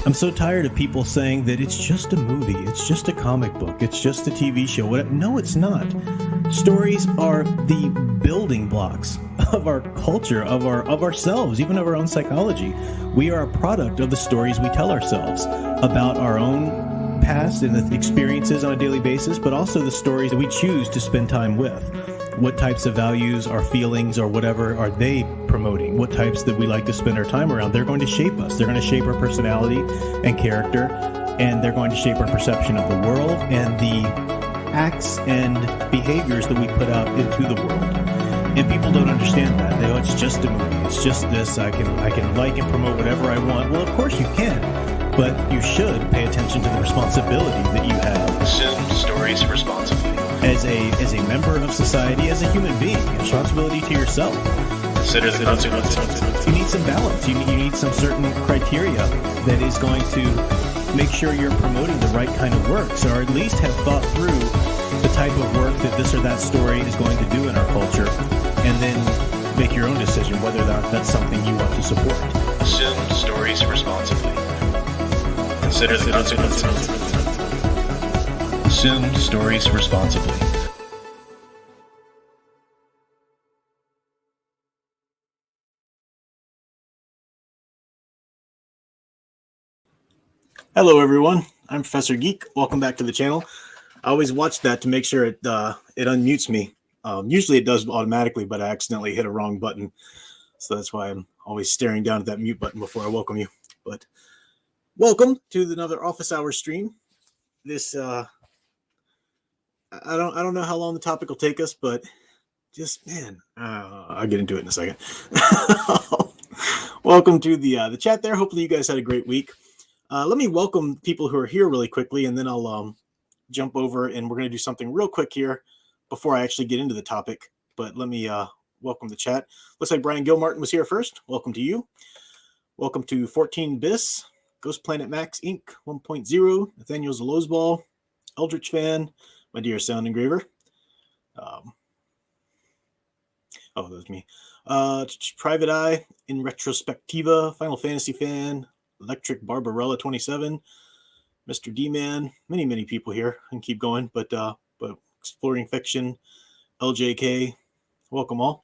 I'm so tired of people saying that it's just a movie, it's just a comic book, it's just a TV show. No, it's not. Stories are the building blocks of our culture, of ourselves, even of our own psychology. We are a product of the stories we tell ourselves about our own past and the experiences on a daily basis, but also the stories that we choose to spend time with. What types of values, our feelings, or whatever are they promoting? What types that we like to spend our time around? They're going to shape us. They're going to shape our personality and character, and they're going to shape our perception of the world and the acts and behaviors that we put out into the world. And people don't understand that. They go, it's just a movie. It's just this. I can like and promote whatever I want. Well, of course you can, but you should pay attention to the responsibility that you have. Consume stories responsibly. As a member of society, as a human being, responsibility to yourself. Consider the consequences. You need some balance. You need some certain criteria that is going to make sure you're promoting the right kind of works, or at least have thought through the type of work that this or that story is going to do in our culture, and then make your own decision whether or not that's something you want to support. Consume stories responsibly. Consider the consequences. Consume stories responsibly. Hello, everyone. I'm Professor Geek. Welcome back to the channel. I always watch that to make sure it unmutes me. Usually it does automatically, but I accidentally hit a wrong button. So that's why I'm always staring down at that mute button before I welcome you. But welcome to another office hour stream. This I don't know how long the topic will take us, but just I'll get into it in a second. Welcome to the chat there. Hopefully you guys had a great week. Let me welcome people who are here really quickly, and then I'll jump over and we're going to do something real quick here before I actually get into the topic. But let me welcome the chat. Looks like Brian Gilmartin was here first. Welcome to you. Welcome to 14 Bis, Ghost Planet Max Inc. 1.0, Nathaniel Zalozball, Eldritch Fan, my dear sound engraver. That was me. Private Eye, In Retrospectiva, Final Fantasy Fan, Electric Barbarella 27, Mr. D-Man, many people here. I can keep going, but Exploring Fiction, LJK, welcome all.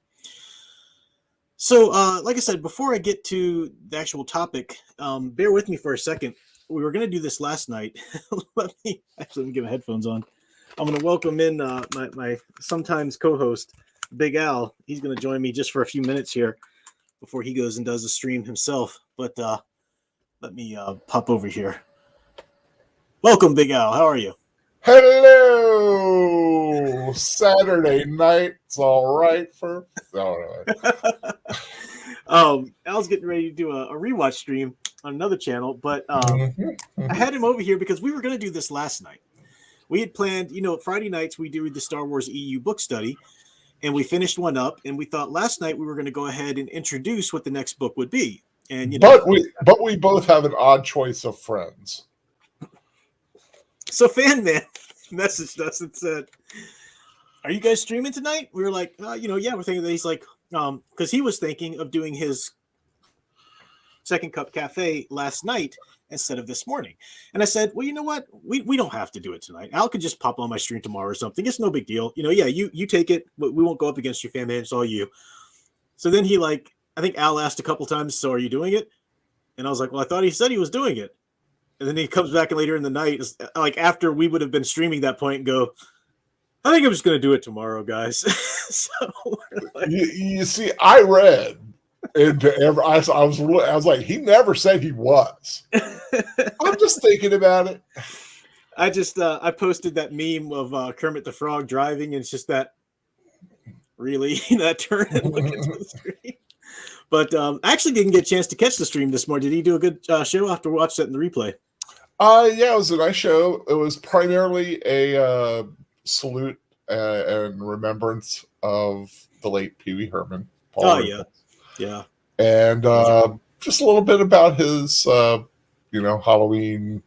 So, like I said, before I get to the actual topic, bear with me for a second. We were going to do this last night. Let me get my headphones on. I'm going to welcome in my sometimes co-host, Big Al. He's going to join me just for a few minutes here before he goes and does the stream himself. But let me pop over here. Welcome, Big Al. How are you? Hello! Saturday night. It's all right for... All right. Al's getting ready to do a rewatch stream on another channel, but I had him over here because we were going to do this last night. We had planned, Friday nights we do the Star Wars EU book study, and we finished one up, and we thought last night we were going to go ahead and introduce what the next book would be. And but we both have an odd choice of friends. So Fan Man messaged us and said, "Are you guys streaming tonight?" We were like, yeah, we're thinking that. He's like, because he was thinking of doing his Second Cup Cafe last night instead of this morning. And I said, well, you know what? We don't have to do it tonight. Al could just pop on my stream tomorrow or something. It's no big deal. You take it. We won't go up against you, Fan Man. It's all you. So then he I think Al asked a couple times, so are you doing it? And I was like, well, I thought he said he was doing it. And then he comes back later in the night, after we would have been streaming that point, and go, I think I'm just going to do it tomorrow, guys. So you see, I read into I was like, he never said he was. I'm just thinking about it. I just I posted that meme of Kermit the Frog driving, and it's just that really that turn and look into the screen. But I actually didn't get a chance to catch the stream this morning. Did he do a good show? I'll have to watch that in the replay. Yeah, it was a nice show. It was primarily a salute and remembrance of the late Pee Wee Herman. Yeah. And just a little bit about his, Halloween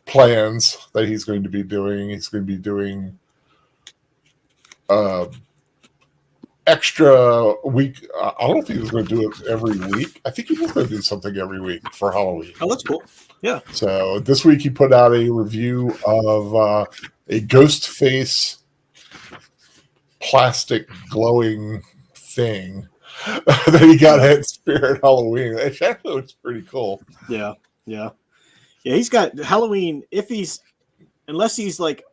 plans that he's going to be doing. He's going to be doing extra week. I don't know if he was going to do it every week. I think he was going to do something every week for Halloween. Oh, that's cool. Yeah. So this week he put out a review of a ghost face plastic glowing thing that he got at Spirit Halloween. It actually looks pretty cool. Yeah. He's got Halloween. Unless he's like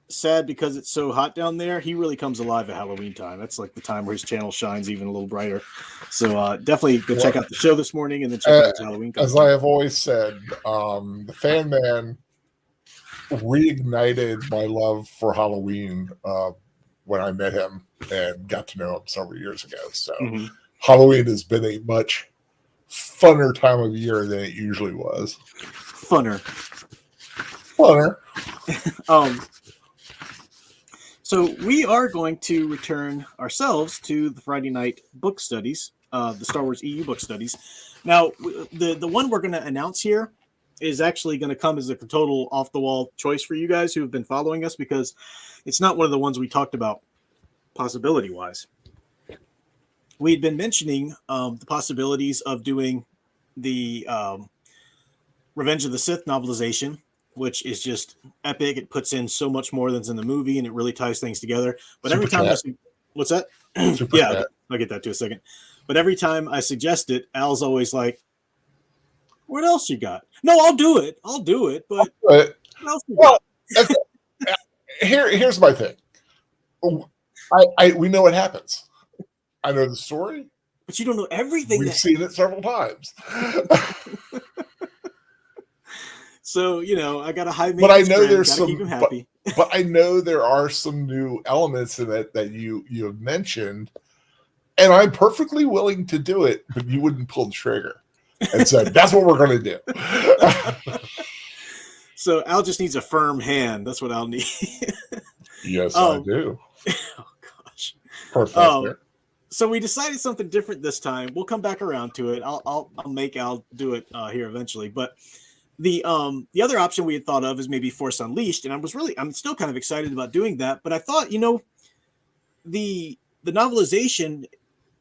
sad because it's so hot down there, he really comes alive at Halloween time. That's like the time where his channel shines even a little brighter. So definitely go check out the show this morning and then check out his Halloween content. As I have always said, the Fan Man reignited my love for Halloween when I met him and got to know him several years ago. So Halloween has been a much funner time of year than it usually was. Funner. So we are going to return ourselves to the Friday night book studies, the Star Wars EU book studies. Now, the one we're going to announce here is actually going to come as a total off-the-wall choice for you guys who have been following us, because it's not one of the ones we talked about possibility-wise. We'd been mentioning the possibilities of doing the Revenge of the Sith novelization, which is just epic. It puts in so much more than's in the movie, and it really ties things together. But every time what's that? Yeah, I'll get that to a second. But every time I suggest it, Al's always like, "What else you got?" No, I'll do it. But what else you got? Here's my thing. We know what happens. I know the story, but you don't know everything. We've seen it several times. So, I got a high maintenance. But I know there's some. Keep him happy. But I know there are some new elements in it that you have mentioned, and I'm perfectly willing to do it. But you wouldn't pull the trigger, and so that's what we're going to do. So Al just needs a firm hand. That's what Al needs. Yes, I do. Oh gosh. Perfect. So we decided something different this time. We'll come back around to it. I'll make Al do it here eventually. But the other option we had thought of is maybe Force Unleashed, and I'm still kind of excited about doing that. But I thought, the novelization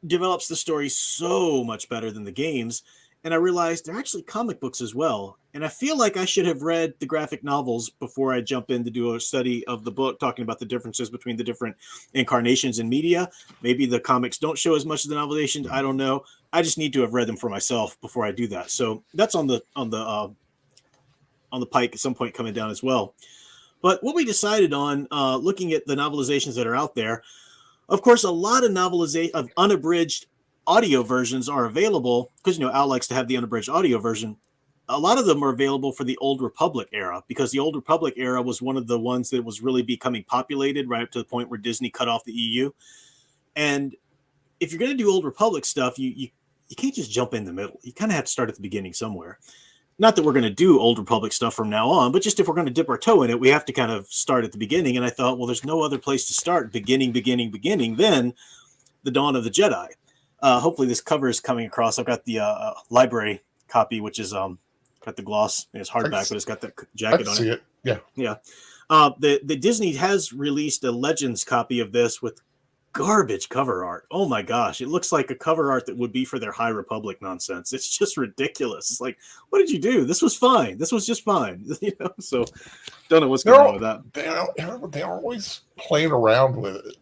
develops the story so much better than the games, and I realized they're actually comic books as well. And I feel like I should have read the graphic novels before I jump in to do a study of the book, talking about the differences between the different incarnations in media. Maybe the comics don't show as much of the novelizations. I don't know. I just need to have read them for myself before I do that. So that's on the pike at some point coming down as well. But what we decided on, looking at the novelizations that are out there, of course, a lot of unabridged audio versions are available because, Al likes to have the unabridged audio version. A lot of them are available for the Old Republic era, because the Old Republic era was one of the ones that was really becoming populated right up to the point where Disney cut off the EU. And if you're going to do Old Republic stuff, you can't just jump in the middle. You kind of have to start at the beginning somewhere. Not that we're going to do Old Republic stuff from now on, but just if we're going to dip our toe in it, we have to kind of start at the beginning. And I thought, well, there's no other place to start beginning than the Dawn of the Jedi. Hopefully this cover is coming across. I've got the library copy, which is got the gloss. It's hardback, but it's got that jacket on it. Yeah. The Disney has released a Legends copy of this with garbage cover art. Oh my gosh, it looks like a cover art that would be for their High Republic nonsense. It's just ridiculous. It's like, what did you do? This was fine. This was just fine. So don't know what's going on with that. They're always playing around with it.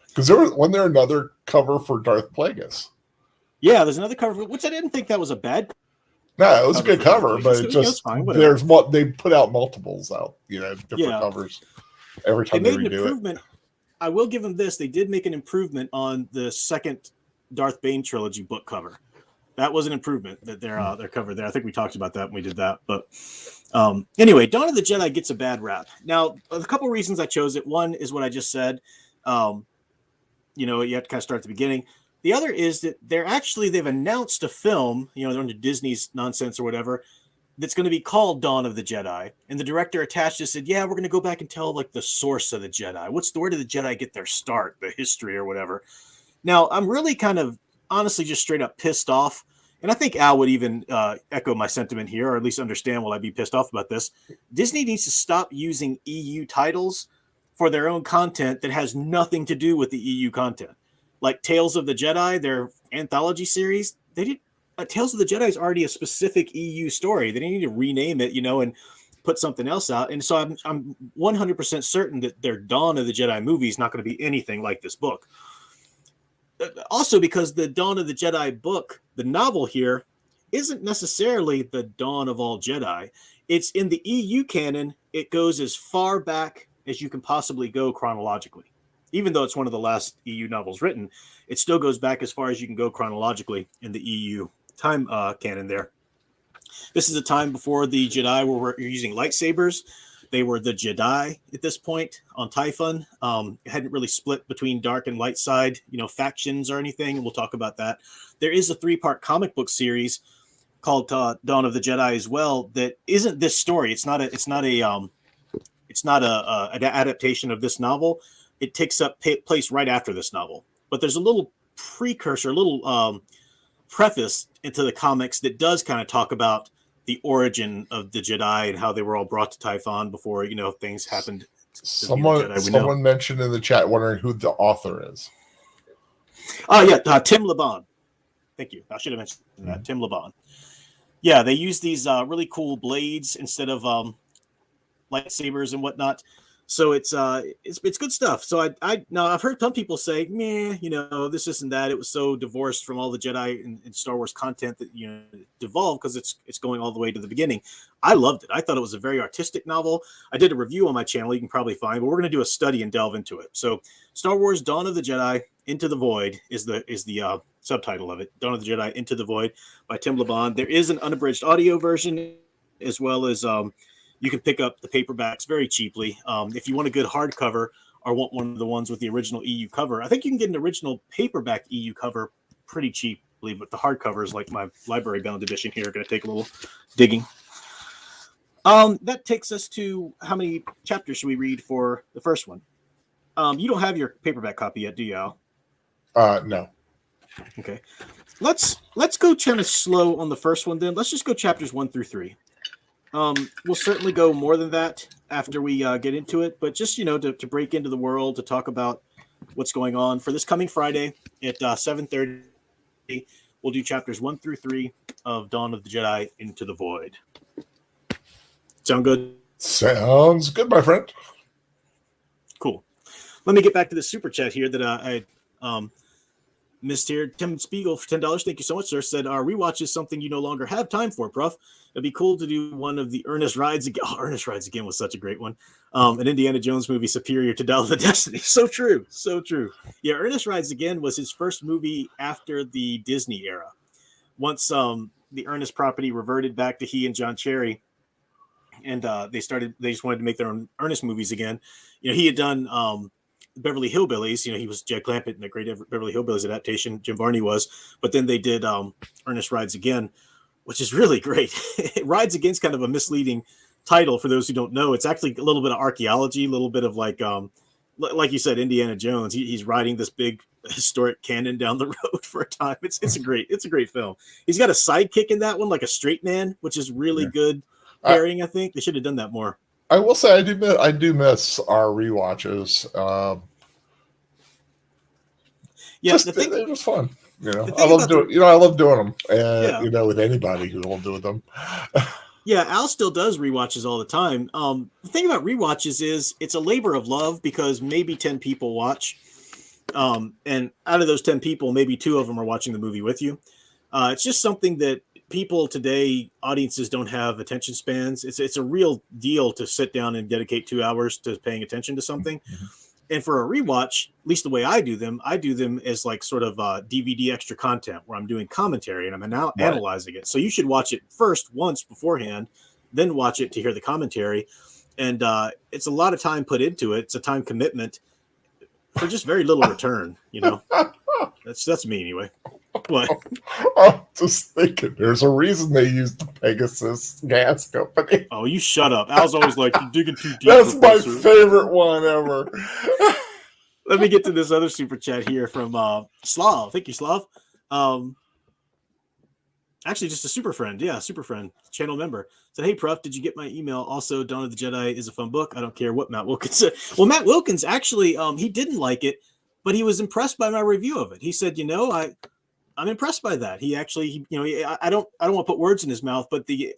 Because wasn't there another cover for Darth Plagueis? Yeah, there's another cover, which I didn't think that was a bad. No, it was a good cover, but it just there's they put out multiples out, different covers every time they redo it. I will give them this: they did make an improvement on the second Darth Bane trilogy book cover. That was an improvement that their cover there. I think we talked about that when we did that. But anyway, Dawn of the Jedi gets a bad rap. Now, a couple of reasons I chose it. One is what I just said. You have to kind of start at the beginning. The other is that they've announced a film, they're under Disney's nonsense or whatever, that's going to be called Dawn of the Jedi. And the director attached it said, yeah, we're going to go back and tell like the source of the Jedi. Where did the Jedi get their start, the history or whatever. Now, I'm really kind of honestly just straight up pissed off. And I think Al would even echo my sentiment here, or at least understand why I'd be pissed off about this. Disney needs to stop using EU titles for their own content that has nothing to do with the EU content. like Tales of the Jedi, their anthology series. They did Tales of the Jedi is already a specific EU story. They didn't need to rename it, and put something else out. And so I'm 100% certain that their Dawn of the Jedi movie is not going to be anything like this book. Also, because the Dawn of the Jedi book, the novel here, isn't necessarily the dawn of all Jedi. It's in the EU canon. It goes as far back as you can possibly go chronologically. Even though it's one of the last EU novels written, it still goes back as far as you can go chronologically in the EU time canon there. This is a time before the Jedi were using lightsabers. They were the Jedi at this point on Typhon. It hadn't really split between dark and light side, factions or anything. We'll talk about that. There is a 3-part comic book series called Dawn of the Jedi as well. That isn't this story. It's not an adaptation of this novel. It takes up place right after this novel. But there's a little precursor, a little preface into the comics that does kind of talk about the origin of the Jedi and how they were all brought to Typhon before, things happened. Someone mentioned in the chat wondering who the author is. Tim Laban. Thank you. I should have mentioned that. Tim Laban. Yeah, they use these really cool blades instead of lightsabers and whatnot. So it's good stuff. So I've heard some people say, meh, this isn't that. It was so divorced from all the Jedi and Star Wars content that devolved because it's going all the way to the beginning. I loved it. I thought it was a very artistic novel. I did a review on my channel. You can probably find, but we're going to do a study and delve into it. So Star Wars: Dawn of the Jedi Into the Void is the subtitle of it. Dawn of the Jedi Into the Void by Tim Laban. There is an unabridged audio version as well as you can pick up the paperbacks very cheaply. If you want a good hardcover or want one of the ones with the original EU cover, I think you can get an original paperback EU cover pretty cheaply, but the hardcovers, like my library bound edition here, are going to take a little digging. That takes us to how many chapters should we read for the first one? You don't have your paperback copy yet, do you, Al? No. Okay. Let's go kind of slow on the first one then. Let's just go chapters 1 through 3. We'll certainly go more than that after we get into it, but just, to break into the world, to talk about what's going on for this coming Friday at 7:30, we'll do chapters 1 through 3 of Dawn of the Jedi Into the Void. Sound good? Sounds good, my friend. Cool. Let me get back to the super chat here that I missed here. Tim Spiegel for $10. Thank you so much, sir. Said, our rewatch is something you no longer have time for, Prof. It'd be cool to do one of the Ernest Rides again. Oh, Ernest Rides Again was such a great one. An Indiana Jones movie superior to Dial of the Destiny. So true. So true. Yeah, Ernest Rides Again was his first movie after the Disney era. Once the Ernest property reverted back to he and John Cherry, and they just wanted to make their own Ernest movies again. He had done Beverly Hillbillies. He was Jack Clampett in the great Beverly Hillbillies adaptation. Jim Varney was. But then they did Ernest Rides Again, which is really great. Rides Again is kind of a misleading title for those who don't know. It's actually a little bit of archaeology, a little bit of like you said, Indiana Jones. He's riding this big historic cannon down the road for a time. It's a great film. He's got a sidekick in that one, like a straight man, which is really good pairing. I think they should have done that more. I will say I do miss our rewatches. They're just fun. I love doing them, and with anybody who will do them. Yeah, Al still does rewatches all the time. The thing about rewatches is it's a labor of love because maybe 10 people watch, and out of those 10 people, maybe 2 of them are watching the movie with you. It's just something that people today, audiences don't have attention spans. It's a real deal to sit down and dedicate 2 hours to paying attention to something. Mm-hmm. And for a rewatch, at least the way I do them as like sort of DVD extra content where I'm doing commentary and I'm now analyzing it. So you should watch it once beforehand, then watch it to hear the commentary. And it's a lot of time put into it. It's a time commitment for just very little return, That's me anyway. What? I'm just thinking, there's a reason they used the Pegasus gas company. Oh, you shut up. Al's always like, you're digging too deep. That's Professor. My favorite one ever. Let me get to this other super chat here from Slav. Thank you, Slav. Actually, just a super friend. Yeah, super friend, channel member. Said, hey, Prof, did you get my email? Also, Dawn of the Jedi is a fun book. I don't care what Matt Wilkins said. Well, Matt Wilkins, actually, he didn't like it, but he was impressed by my review of it. He said, I'm impressed by that. He actually, I don't want to put words in his mouth, but the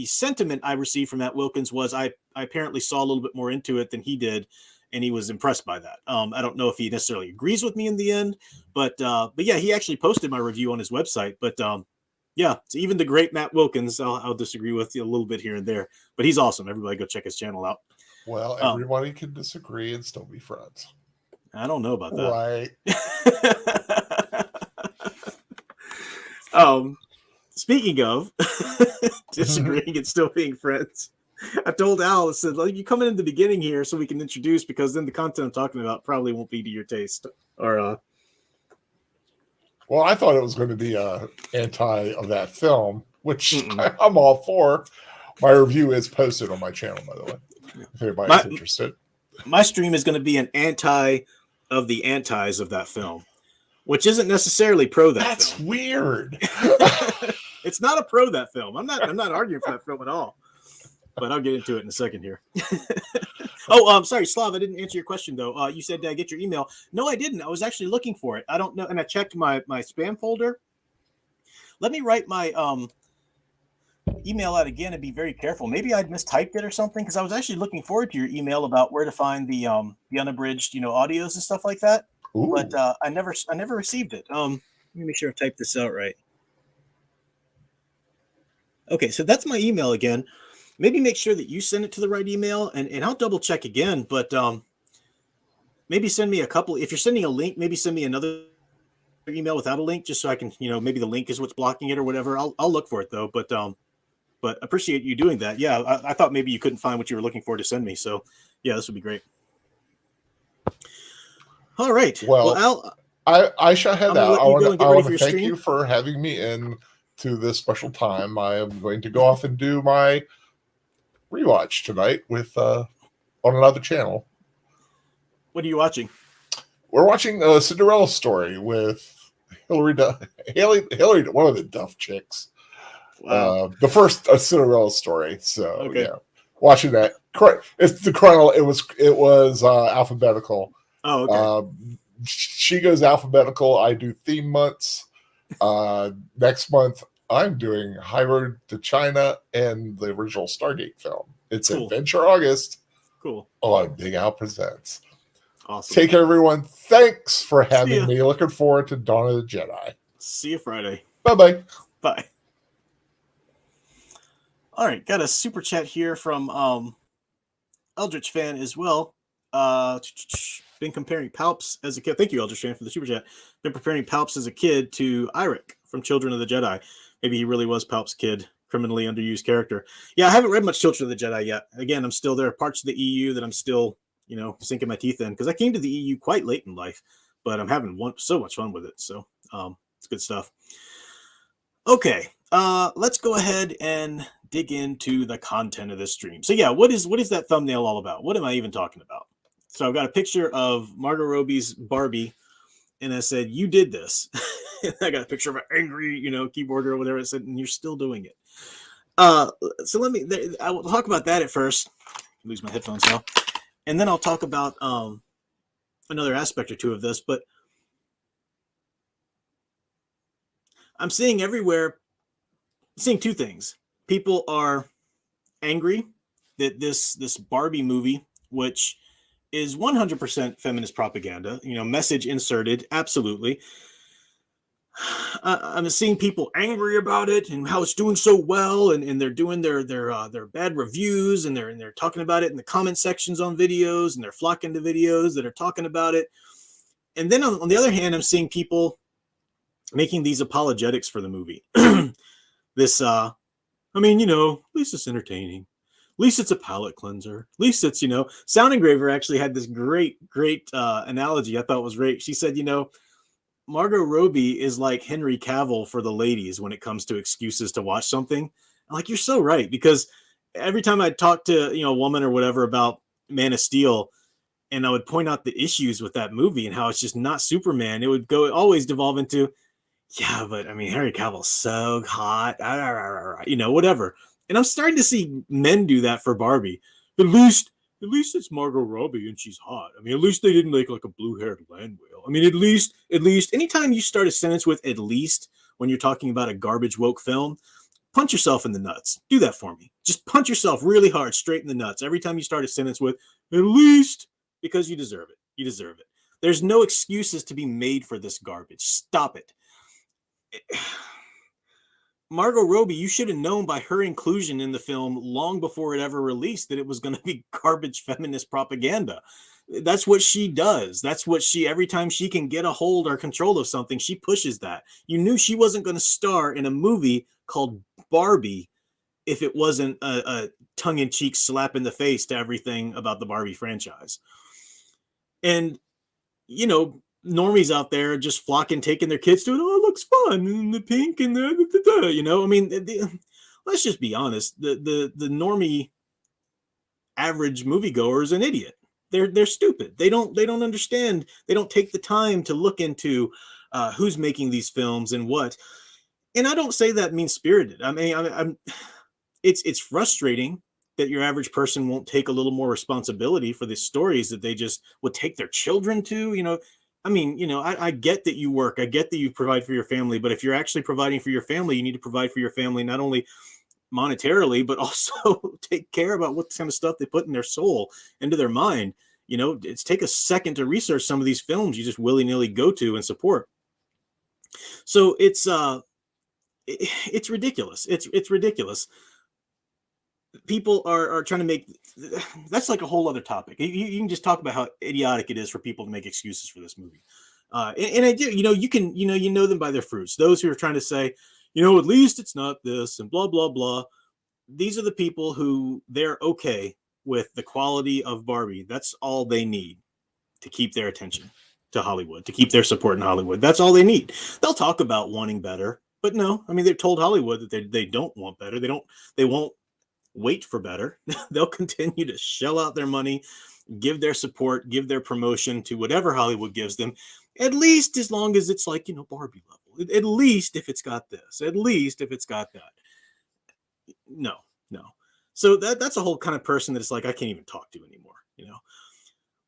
sentiment I received from Matt Wilkins was I apparently saw a little bit more into it than he did, and he was impressed by that. I don't know if he necessarily agrees with me in the end, but yeah, he actually posted my review on his website. But yeah, so even the great Matt Wilkins, I'll disagree with you a little bit here and there, but he's awesome. Everybody go check his channel out. Well, everybody can disagree and still be friends. I don't know about that. Right. Speaking of disagreeing and still being friends, I told Al, I said, you come in the beginning here so we can introduce, because then the content I'm talking about probably won't be to your taste. Or well, I thought it was going to be anti of that film, which I'm all for. My review is posted on my channel, by the way, if anybody's interested. My stream is going to be an anti of the antis of that film, which isn't necessarily pro that That's film. Weird. It's not a pro that film. I'm not arguing for that film at all. But I'll get into it in a second here. Sorry, Slav, I didn't answer your question though. You said, did I get your email? No, I didn't. I was actually looking for it. I don't know, and I checked my spam folder. Let me write my email out again and be very careful. Maybe I'd mistyped it or something, because I was actually looking forward to your email about where to find the unabridged, audios and stuff like that. Ooh. But I never received it. Let me make sure I typed this out right. Okay, so that's my email again. Maybe make sure that you send it to the right email, and I'll double check again. But maybe send me a couple. If you're sending a link, maybe send me another email without a link, just so I can, maybe the link is what's blocking it or whatever. I'll look for it though. But appreciate you doing that. Yeah, I thought maybe you couldn't find what you were looking for to send me. So yeah, this would be great. All right. Well, Al, I shall head out. I want to thank you for having me in to this special time. I am going to go off and do my rewatch tonight with on another channel. What are you watching? We're watching a Cinderella Story with Haley, one of the Duff chicks. Wow. The first Cinderella Story. So yeah, watching that. It's the chrono. It was alphabetical. Oh, okay. She goes alphabetical. I do theme months. Next month, I'm doing High Road to China and the original Stargate film. It's cool. Adventure August. Cool. On Big Al Presents. Awesome. Take care, everyone. Thanks for having me. Looking forward to Dawn of the Jedi. See you Friday. Bye-bye. Bye. All right, got a super chat here from Eldritch Fan as well. Been comparing Palps as a kid. Thank you, Eldritch Fan, for the super chat. Been comparing Palps as a kid to Eirik from Children of the Jedi. Maybe he really was Palp's kid, criminally underused character. Yeah, I haven't read much Children of the Jedi yet. Again, I'm still there. Parts of the EU that I'm still, sinking my teeth in, because I came to the EU quite late in life, but I'm having so much fun with it. So it's good stuff. Okay, let's go ahead and dig into the content of this stream. So yeah, what is that thumbnail all about? What am I even talking about? So I've got a picture of Margot Robbie's Barbie, and I said, "You did this." I got a picture of an angry, keyboard girl, whatever. I said, "And you're still doing it." So I will talk about that at first. Lose my headphones now, and then I'll talk about another aspect or two of this. But I'm seeing two things. People are angry that this Barbie movie, which is 100% feminist propaganda, message inserted, absolutely. I'm seeing people angry about it and how it's doing so well, and they're doing their bad reviews, and they're talking about it in the comment sections on videos, and they're flocking to videos that are talking about it. And then on the other hand, I'm seeing people making these apologetics for the movie. This, at least it's entertaining. At least it's a palate cleanser. At least it's, Sound Engraver actually had this great analogy I thought was great. She said, Margot Robbie is like Henry Cavill for the ladies when it comes to excuses to watch something. I'm like, you're so right, because every time I talk to, a woman or whatever about Man of Steel, and I would point out the issues with that movie and how it's just not Superman, it would always devolve into, yeah, but Henry Cavill's so hot, whatever. And I'm starting to see men do that for Barbie. At least at least it's Margot Robbie and she's hot. I mean, at least they didn't make like a blue-haired land whale. I mean, at least, anytime you start a sentence with "at least" when you're talking about a garbage woke film, punch yourself in the nuts. Do that for me. Just punch yourself really hard, straight in the nuts every time you start a sentence with "at least," because you deserve it. You deserve it. There's no excuses to be made for this garbage. Stop it. Margot Robbie, you should have known by her inclusion in the film long before it ever released that it was going to be garbage feminist propaganda. That's what she does. That's what every time she can get a hold or control of something, she pushes that. You knew she wasn't going to star in a movie called Barbie if it wasn't a tongue-in-cheek slap in the face to everything about the Barbie franchise. And, normies out there just flocking, taking their kids to it. Oh, it looks fun, and the pink and the. I mean, let's just be honest. The normie average moviegoer is an idiot. They're stupid. They don't understand. They don't take the time to look into who's making these films and what. And I don't say that mean-spirited. I mean, it's frustrating that your average person won't take a little more responsibility for the stories that they just would take their children to. I mean, I get that you work. I get that you provide for your family. But if you're actually providing for your family, you need to provide for your family not only monetarily, but also take care about what kind of stuff they put in their soul, into their mind. It's take a second to research some of these films you just willy-nilly go to and support. So it's ridiculous. It's ridiculous. People are trying to make, that's like a whole other topic. You can just talk about how idiotic it is for people to make excuses for this movie. And I do, you know them by their fruits. Those who are trying to say, at least it's not this and blah, blah, blah. These are the people who they're okay with the quality of Barbie. That's all they need to keep their attention to Hollywood, to keep their support in Hollywood. That's all they need. They'll talk about wanting better, but no, I mean, they've told Hollywood that they don't want better. They won't wait for better. They'll continue to shell out their money, give their support, give their promotion to whatever Hollywood gives them, at least as long as it's like, Barbie level. At least if it's got this, at least if it's got that. No. So that's a whole kind of person that it's like, I can't even talk to anymore,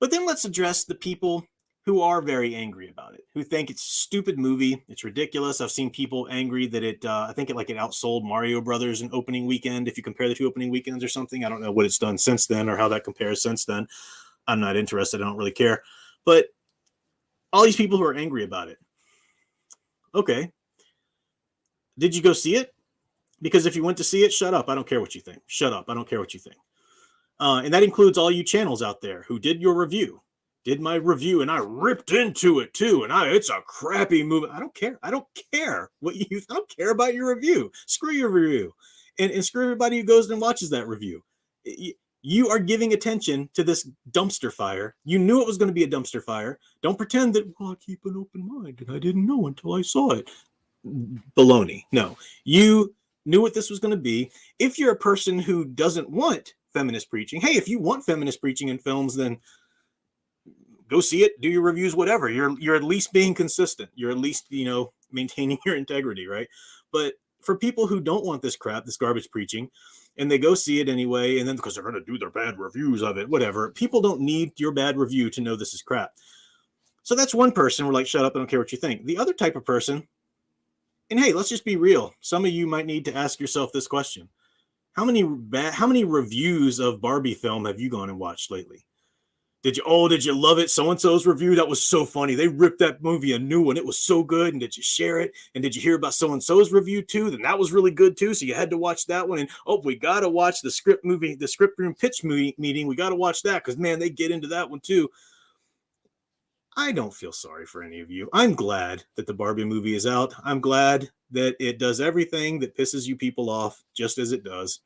But then let's address the people who are very angry about it, who think it's a stupid movie. It's ridiculous. I've seen people angry that it outsold Mario Brothers in opening weekend. If you compare the two opening weekends or something, I don't know what it's done since then or how that compares since then. I'm not interested. I don't really care. But all these people who are angry about it. Okay. Did you go see it? Because if you went to see it, shut up. I don't care what you think. Shut up. I don't care what you think. And that includes all you channels out there who did your review. Did my review and I ripped into it too. And it's a crappy movie. I don't care. I don't care I don't care about your review. Screw your review. And screw everybody who goes and watches that review. You are giving attention to this dumpster fire. You knew it was going to be a dumpster fire. Don't pretend that, I keep an open mind and I didn't know until I saw it. Baloney. No, you knew what this was going to be. If you're a person who doesn't want feminist preaching, hey, if you want feminist preaching in films, then go see it, do your reviews, whatever. You're at least being consistent. You're at least, maintaining your integrity, right? But for people who don't want this crap, this garbage preaching, and they go see it anyway, and then because they're going to do their bad reviews of it, whatever, people don't need your bad review to know this is crap. So that's one person. We're like, shut up, I don't care what you think. The other type of person, and hey, let's just be real. Some of you might need to ask yourself this question. How many reviews of Barbie film have you gone and watched lately? Did you love it? So-and-so's review, that was so funny. They ripped that movie a new one. It was so good. And did you share it? And did you hear about so-and-so's review too? Then that was really good too. So you had to watch that one. And we got to watch the script room pitch meeting. We got to watch that because, man, they get into that one too. I don't feel sorry for any of you. I'm glad that the Barbie movie is out. I'm glad that it does everything that pisses you people off just as it does.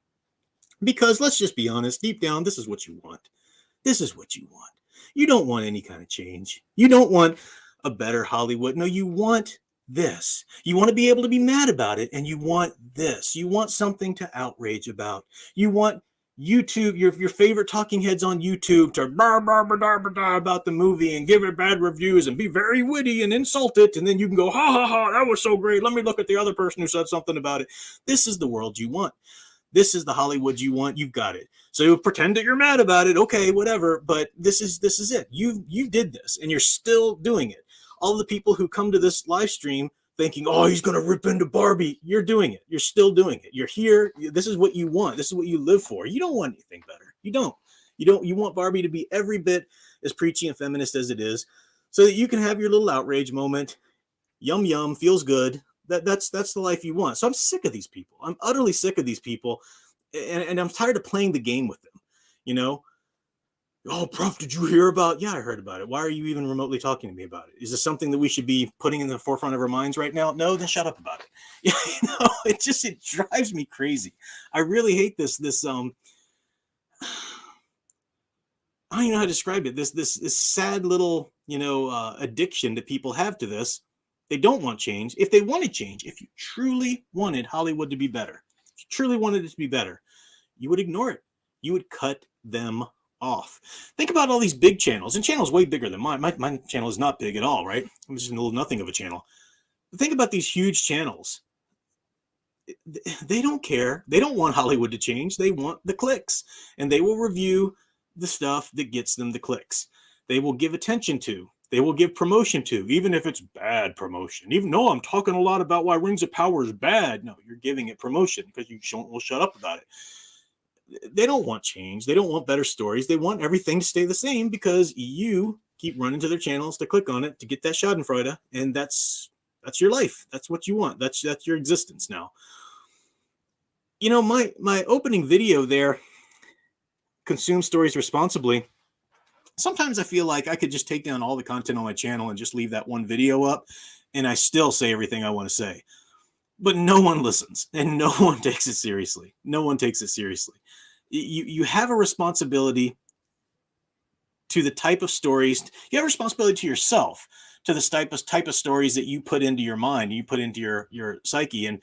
Because let's just be honest, deep down, this is what you want. This is what you want. You don't want any kind of change. You don't want a better Hollywood. No, you want this. You want to be able to be mad about it, and you want this. You want something to outrage about. You want YouTube, your favorite talking heads on YouTube to about the movie and give it bad reviews and be very witty and insult it, and then you can go, ha ha ha, that was so great. Let me look at the other person who said something about it. This is the world you want. This is the Hollywood you want. You've got it. So you pretend that you're mad about it. Okay, whatever. But this is it. You did this, and you're still doing it. All the people who come to this live stream thinking, oh, he's going to rip into Barbie. You're doing it. You're still doing it. You're here. This is what you want. This is what you live for. You don't want anything better. You don't. You want Barbie to be every bit as preachy and feminist as it is, so that you can have your little outrage moment. Yum, yum, feels good. That's the life you want. So I'm sick of these people. I'm utterly sick of these people. And I'm tired of playing the game with them. You know, oh, Prof, did you hear about? Yeah, I heard about it. Why are you even remotely talking to me about it? Is this something that we should be putting in the forefront of our minds right now? No, then shut up about it. Yeah, it drives me crazy. I really hate this. I don't even know how to describe it. This sad little, addiction that people have to this. They don't want change. If they wanted change, if you truly wanted Hollywood to be better, if you truly wanted it to be better, you would ignore it. You would cut them off. Think about all these big channels, and channels way bigger than mine. My channel is not big at all, right? I'm just a little nothing of a channel. But think about these huge channels. They don't care. They don't want Hollywood to change. They want the clicks, and they will review the stuff that gets them the clicks. They will give attention to. They will give promotion to, even if it's bad promotion. Even though I'm talking a lot about why Rings of Power is bad. No, you're giving it promotion because you will shut up about it. They don't want change. They don't want better stories. They want everything to stay the same because you keep running to their channels to click on it to get that schadenfreude, and that's your life. That's what you want. That's your existence now. My opening video there, consume stories responsibly. Sometimes I feel like I could just take down all the content on my channel and just leave that one video up, and I still say everything I want to say. But no one listens, and no one takes it seriously. No one takes it seriously. You have a responsibility to the type of stories. You have a responsibility to yourself, to the type of stories that you put into your mind, you put into your psyche. And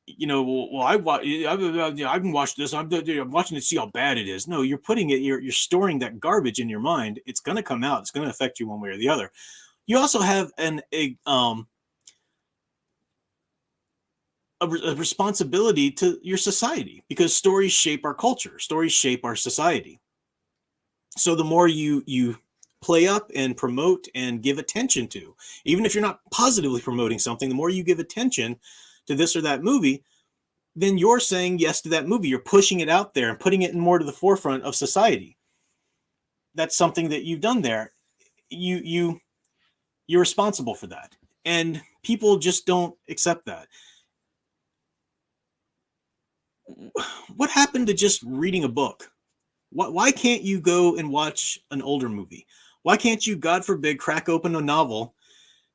I've been watching this. I'm watching it to see how bad it is. No, you're putting it. You're storing that garbage in your mind. It's going to come out. It's going to affect you one way or the other. You also have a responsibility to your society, because stories shape our culture. Stories shape our society. So the more you play up and promote and give attention to, even if you're not positively promoting something, the more you give attention to this or that movie, then you're saying yes to that movie. You're pushing it out there and putting it more to the forefront of society. That's something that you've done there. You're responsible for that. And people just don't accept that. What happened to just reading a book? Why can't you go and watch an older movie? Why can't you, God forbid, crack open a novel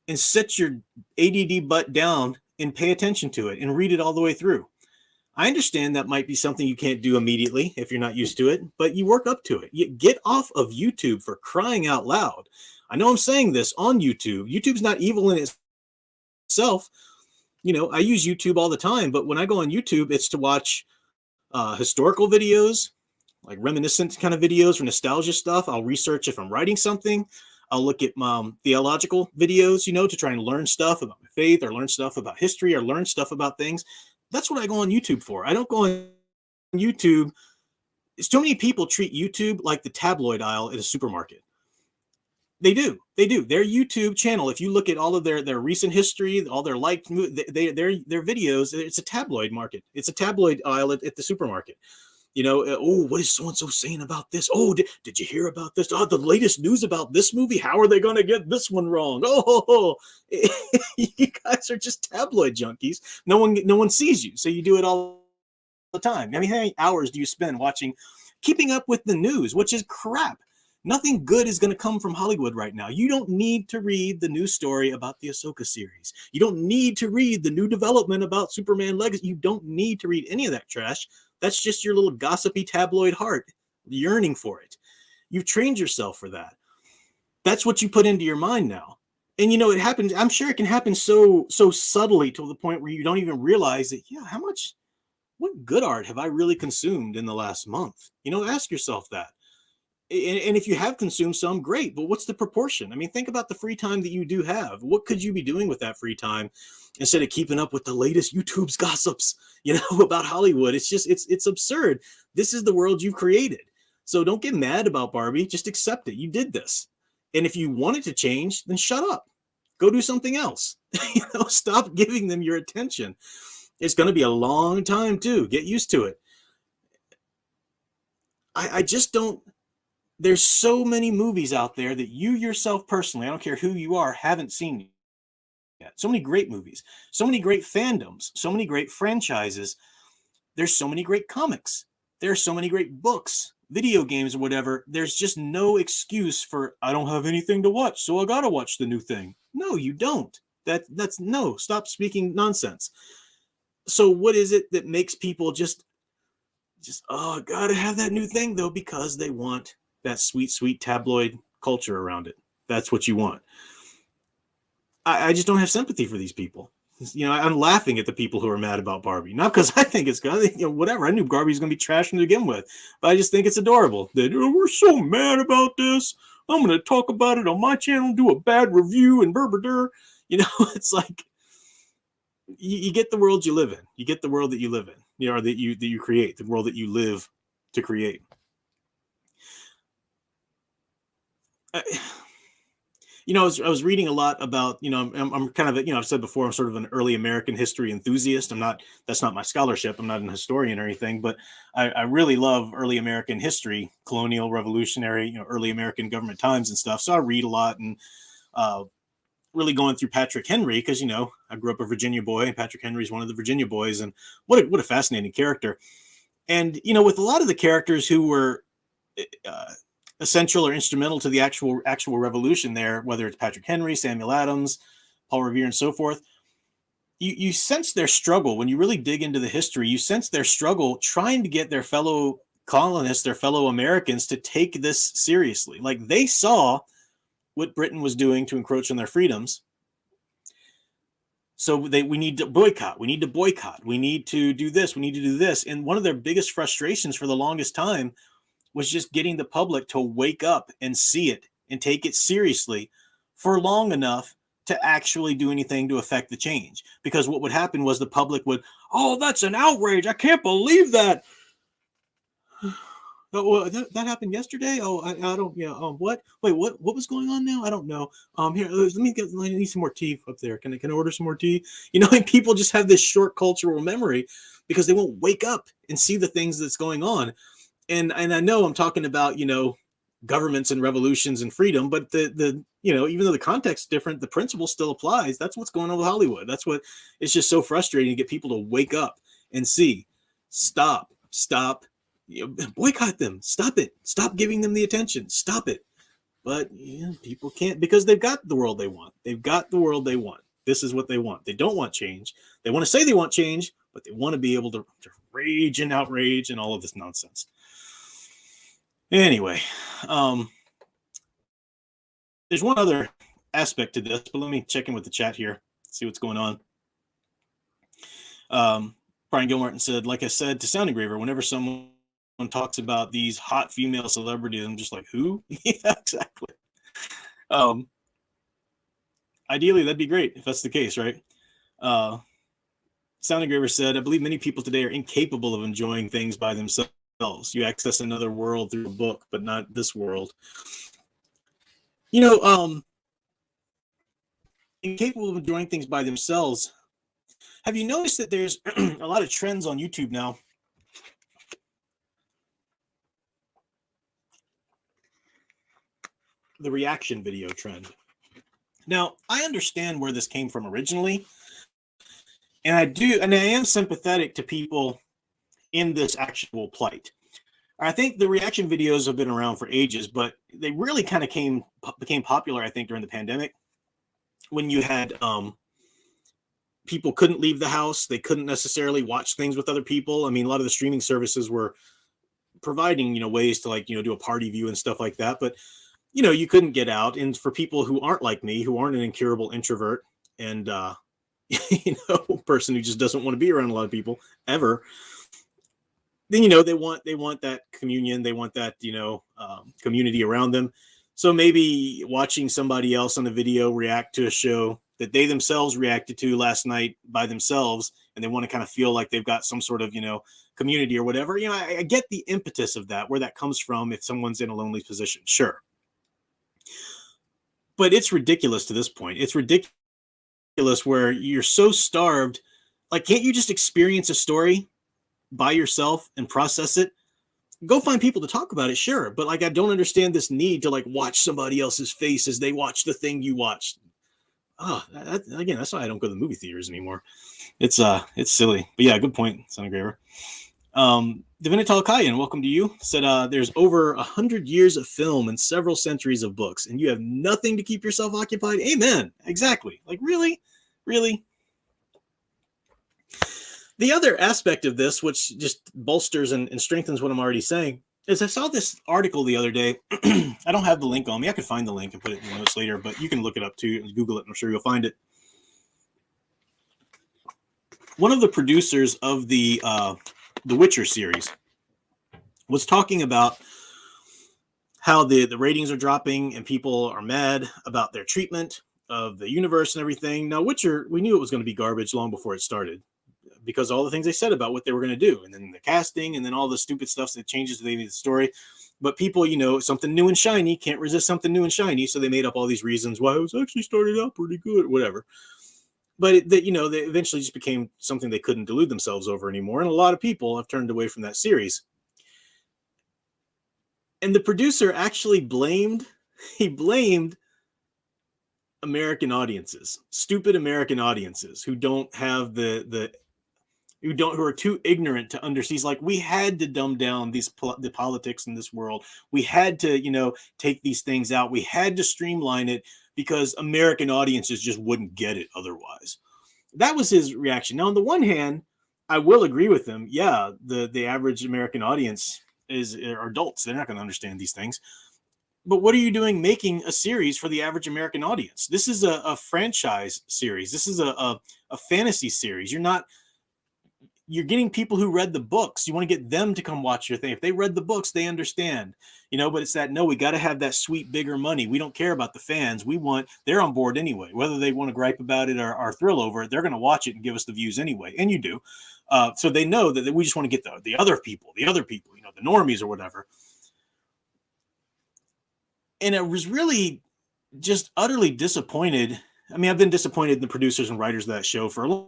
and sit your ADD butt down and pay attention to it and read it all the way through? I understand that might be something you can't do immediately if you're not used to it, but you work up to it. You get off of YouTube, for crying out loud. I know I'm saying this on YouTube. YouTube's not evil in itself. I use YouTube all the time, but when I go on YouTube, it's to watch historical videos, like reminiscent kind of videos or nostalgia stuff. I'll research if I'm writing something. I'll look at theological videos, to try and learn stuff about my faith, or learn stuff about history, or learn stuff about things. That's what I go on YouTube for. I don't go on YouTube. It's too many people treat YouTube like the tabloid aisle at a supermarket. They do. Their YouTube channel, if you look at all of their recent history, all their liked, their videos, it's a tabloid market. It's a tabloid aisle at the supermarket. Oh, what is so-and-so saying about this? Oh, did you hear about this? Oh, the latest news about this movie. How are they going to get this one wrong? Oh, you guys are just tabloid junkies. No one sees you, so you do it all the time. I mean, how many hours do you spend keeping up with the news, which is crap? Nothing good is going to come from Hollywood right now. You don't need to read the new story about the Ahsoka series. You don't need to read the new development about Superman Legacy. You don't need to read any of that trash. That's just your little gossipy tabloid heart yearning for it. You've trained yourself for that. That's what you put into your mind now. And it happens. I'm sure it can happen so subtly to the point where you don't even realize that, what good art have I really consumed in the last month? Ask yourself that. And if you have consumed some, great, but what's the proportion? I mean, think about the free time that you do have. What could you be doing with that free time instead of keeping up with the latest YouTube's gossips, about Hollywood. It's absurd. This is the world you've created. So don't get mad about Barbie. Just accept it. You did this. And if you want it to change, then shut up. Go do something else. Stop giving them your attention. It's going to be a long time too. Get used to it. I just don't. There's so many movies out there that you yourself personally, I don't care who you are, haven't seen yet. So many great movies, so many great fandoms, so many great franchises. There's so many great comics. There are so many great books, video games, or whatever. There's just no excuse for, I don't have anything to watch, so I gotta watch the new thing. No, you don't. That's no. Stop speaking nonsense. So what is it that makes people just oh, gotta have that new thing though, because they want that sweet tabloid culture around it. That's what you want. I just don't have sympathy for these people. I'm laughing at the people who are mad about Barbie, not because I think it's good, whatever. I knew Barbie was going to be trash to begin with, but I just think it's adorable that we're so mad about this. I'm going to talk about it on my channel, do a bad review, and it's like you get the world you live in. You get the world that you live in, or that you create, the world that you live to create. I was reading a lot about, I'm kind of, I've said before, I'm sort of an early American history enthusiast. That's not my scholarship. I'm not an historian or anything, but I really love early American history, colonial, revolutionary, early American government times and stuff. So I read a lot and really going through Patrick Henry, because, I grew up a Virginia boy, and Patrick Henry is one of the Virginia boys. And what a fascinating character. And, with a lot of the characters who were essential or instrumental to the actual revolution there, whether it's Patrick Henry, Samuel Adams, Paul Revere, and so forth, you sense their struggle. When you really dig into the history, you sense their struggle trying to get their fellow colonists, their fellow Americans, to take this seriously. Like, they saw what Britain was doing to encroach on their freedoms. So we need to boycott. We need to do this. We need to do this. And one of their biggest frustrations for the longest time was just getting the public to wake up and see it and take it seriously for long enough to actually do anything to affect the change. Because what would happen was the public would, oh, that's an outrage. I can't believe that. Oh, that happened yesterday. Oh, I don't. What? Wait, what was going on now? I don't know. Here, I need some more tea up there. Can I order some more tea? And people just have this short cultural memory because they won't wake up and see the things that's going on. And I know I'm talking about, governments and revolutions and freedom, but the even though the context is different, the principle still applies. That's what's going on with Hollywood. That's what it's just so frustrating to get people to wake up and see, stop, boycott them. Stop it. Stop giving them the attention. Stop it. But people can't, because they've got the world they want. They've got the world they want. This is what they want. They don't want change. They want to say they want change, but they want to be able to rage and outrage and all of this nonsense. Anyway, there's one other aspect to this, but let me check in with the chat here, see what's going on. Brian Gilmartin said, like I said to Sound Engraver, whenever someone talks about these hot female celebrities, I'm just like, who? Yeah, exactly. Ideally, that'd be great if that's the case, right? Sound Engraver said, I believe many people today are incapable of enjoying things by themselves. You access another world through a book, but not this world. Incapable of enjoying things by themselves. Have you noticed that there's a lot of trends on YouTube now? The reaction video trend. Now, I understand where this came from originally, and I am sympathetic to people in this actual plight. I think the reaction videos have been around for ages, but they really kind of became popular, I think, during the pandemic, when you had people couldn't leave the house. They couldn't necessarily watch things with other people. I mean, a lot of the streaming services were providing, ways to do a party view and stuff like that. But, you couldn't get out. And for people who aren't like me, who aren't an incurable introvert and, person who just doesn't want to be around a lot of people ever, then they want that communion, they want that community around them. So maybe watching somebody else on the video react to a show that they themselves reacted to last night by themselves, and they want to kind of feel like they've got some sort of, community or whatever. I get the impetus of that, where that comes from if someone's in a lonely position. Sure. But it's ridiculous to this point. It's ridiculous where you're so starved. Like, can't you just experience a story by yourself and process it? Go find people to talk about it, sure. But like, I don't understand this need to like watch somebody else's face as they watch the thing you watched. Again, that's why I don't go to the movie theaters anymore. It's silly. But yeah, good point, Son of Graver. Divinital Kayan, welcome to you. Said there's over 100 years of film and several centuries of books, and you have nothing to keep yourself occupied. Amen. Exactly. Like, really? The other aspect of this, which just bolsters and strengthens what I'm already saying, is I saw this article the other day. I don't have the link on me. I could find the link and put it in the notes later, but you can look it up too and Google it. I'm sure you'll find it. One of the producers of the Witcher series was talking about how the ratings are dropping and people are mad about their treatment of the universe and everything. Now, Witcher, we knew it was going to be garbage long before it started, because all the things they said about what they were going to do, and then the casting, and then all the stupid stuff that changes the story. But people, something new and shiny, can't resist something new and shiny, so they made up all these reasons why it was actually started out pretty good, whatever. But they eventually just became something they couldn't delude themselves over anymore, and a lot of people have turned away from that series. And the producer actually blamed American audiences, stupid American audiences who don't have who are too ignorant to understand. He's like, we had to dumb down the politics in this world. We had to, take these things out. We had to streamline it because American audiences just wouldn't get it otherwise. That was his reaction. Now, on the one hand, I will agree with him. Yeah, the average American audience are adults. They're not going to understand these things. But what are you doing making a series for the average American audience? This is a franchise series. This is a fantasy series. You're getting people who read the books. You want to get them to come watch your thing. If they read the books, they understand, but it's that, no, we got to have that sweet, bigger money. We don't care about the fans. They're on board anyway, whether they want to gripe about it or thrill over it, they're going to watch it and give us the views anyway. And you do. So they know that we just want to get the other people, the normies or whatever. And it was really just utterly disappointed. I mean, I've been disappointed in the producers and writers of that show for a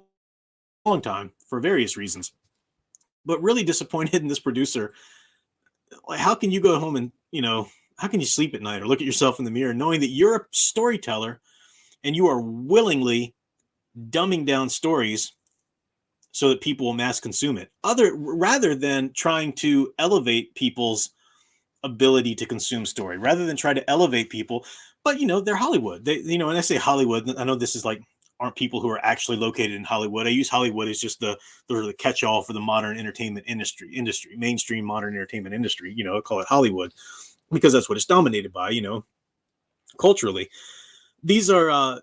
long time for various reasons, but really disappointed in this producer. Like, how can you go home and, how can you sleep at night or look at yourself in the mirror knowing that you're a storyteller and you are willingly dumbing down stories so that people will mass consume it, rather than trying to elevate people's ability to consume story, rather than try to elevate people. But, they're Hollywood. And I say Hollywood, I know this is like, aren't people who are actually located in Hollywood. I use Hollywood as just the catch-all for the modern entertainment industry, mainstream modern entertainment industry. I call it Hollywood because that's what it's dominated by. Culturally, these are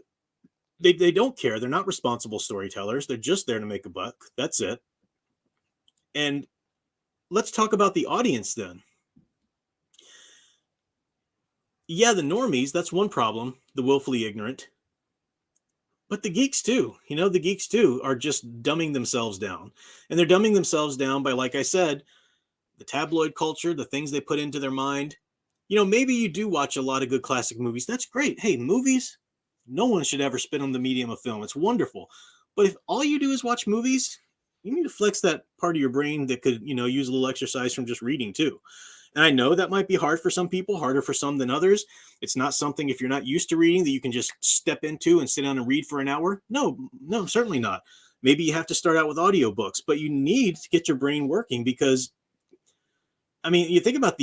they don't care. They're not responsible storytellers. They're just there to make a buck. That's it. And let's talk about the audience then. Yeah, the normies. That's one problem. The willfully ignorant. But the geeks too, the geeks too are just dumbing themselves down. And they're dumbing themselves down by, like I said, the tabloid culture, the things they put into their mind. Maybe you do watch a lot of good classic movies. That's great. Hey, movies, no one should ever spit on the medium of film. It's wonderful. But if all you do is watch movies, you need to flex that part of your brain that could, use a little exercise from just reading too. And I know that might be hard for some people, harder for some than others. It's not something, if you're not used to reading, that you can just step into and sit down and read for an hour. No, certainly not. Maybe you have to start out with audiobooks, but you need to get your brain working because, I mean, you think about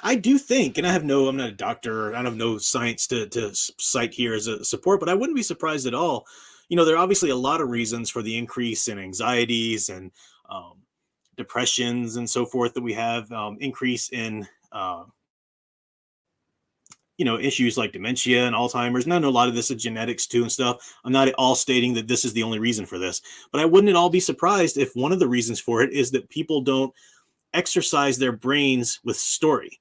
I do think, and I'm not a doctor, I have no science to cite here as a support, but I wouldn't be surprised at all. There are obviously a lot of reasons for the increase in anxieties and depressions and so forth that we have, increase in issues like dementia and Alzheimer's. And I know a lot of this is genetics too and stuff. I'm not at all stating that this is the only reason for this, but I wouldn't at all be surprised if one of the reasons for it is that people don't exercise their brains with story.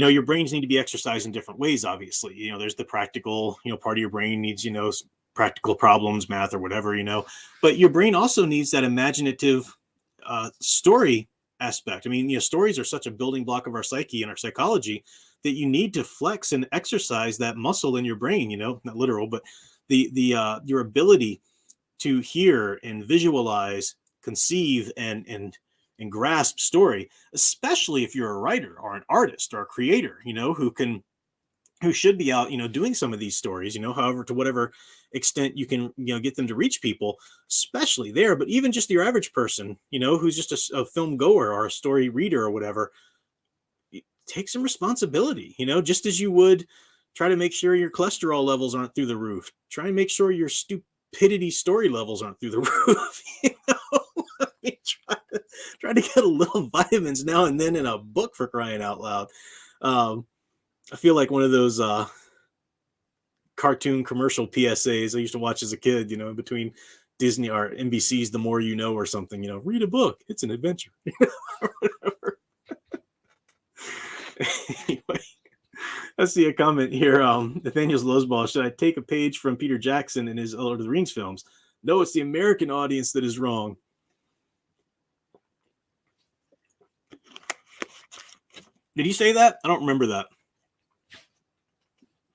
your brains need to be exercised in different ways. Obviously, there's the practical, part of your brain needs, practical problems, math or whatever, but your brain also needs that imaginative story aspect. I mean, stories are such a building block of our psyche and our psychology that you need to flex and exercise that muscle in your brain, not literal, but your ability to hear and visualize, conceive, and grasp story, especially if you're a writer or an artist or a creator, who should be out, doing some of these stories, however, to whatever extent you can, get them to reach people, especially there. But even just your average person, who's just a film goer or a story reader or whatever, take some responsibility, just as you would try to make sure your cholesterol levels aren't through the roof. Try and make sure your stupidity story levels aren't through the roof. I mean, try to get a little vitamins now and then in a book, for crying out loud. I feel like one of those cartoon commercial PSAs I used to watch as a kid, in between Disney or NBC's The More You Know or something, read a book. It's an adventure. Or whatever. Anyway, I see a comment here. Nathaniel Losball, should I take a page from Peter Jackson in his Lord of the Rings films? No, it's the American audience that is wrong. Did he say that? I don't remember that.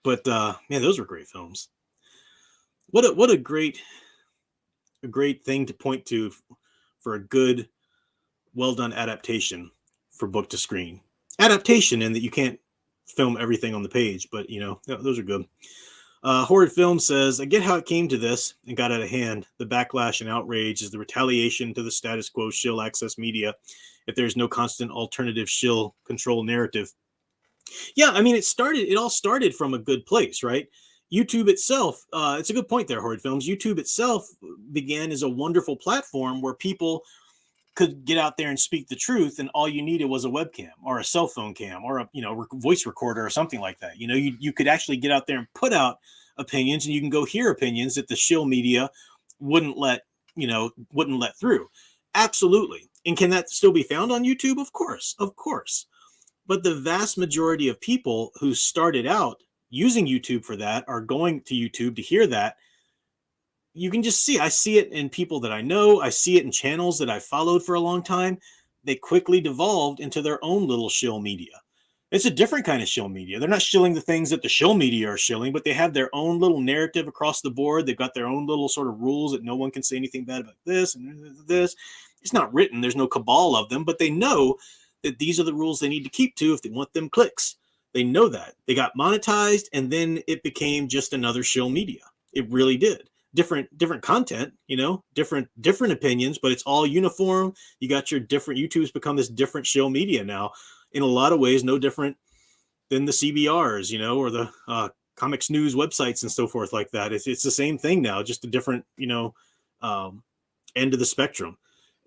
But man, those were great films. What a great thing to point to for a good, well done adaptation for book to screen. Adaptation in that you can't film everything on the page, but those are good. Horrid Film says, I get how it came to this and got out of hand. The backlash and outrage is the retaliation to the status quo shill access media if there's no constant alternative shill control narrative. Yeah, I mean, it all started from a good place, right? YouTube itself, it's a good point there, Horrid Films. YouTube itself began as a wonderful platform where people could get out there and speak the truth, and all you needed was a webcam or a cell phone cam or a voice recorder or something like that. You could actually get out there and put out opinions, and you can go hear opinions that the shill media wouldn't let through. Absolutely. And can that still be found on YouTube? Of course. But the vast majority of people who started out using YouTube for that are going to YouTube to hear that. You can just see, I see it in people that I know. I see it in channels that I've followed for a long time. They quickly devolved into their own little shill media. It's a different kind of shill media. They're not shilling the things that the shill media are shilling, but they have their own little narrative across the board. They've got their own little sort of rules that no one can say anything bad about this and this. It's not written. There's no cabal of them, but they know that these are the rules they need to keep to if they want them clicks. They know that. They got monetized, and then it became just another shill media. It really did. Different content, different opinions, but it's all uniform. You got your different, YouTube's become this different shill media now, in a lot of ways, no different than the CBRs, or the comics news websites and so forth like that. It's the same thing now, just a different, end of the spectrum.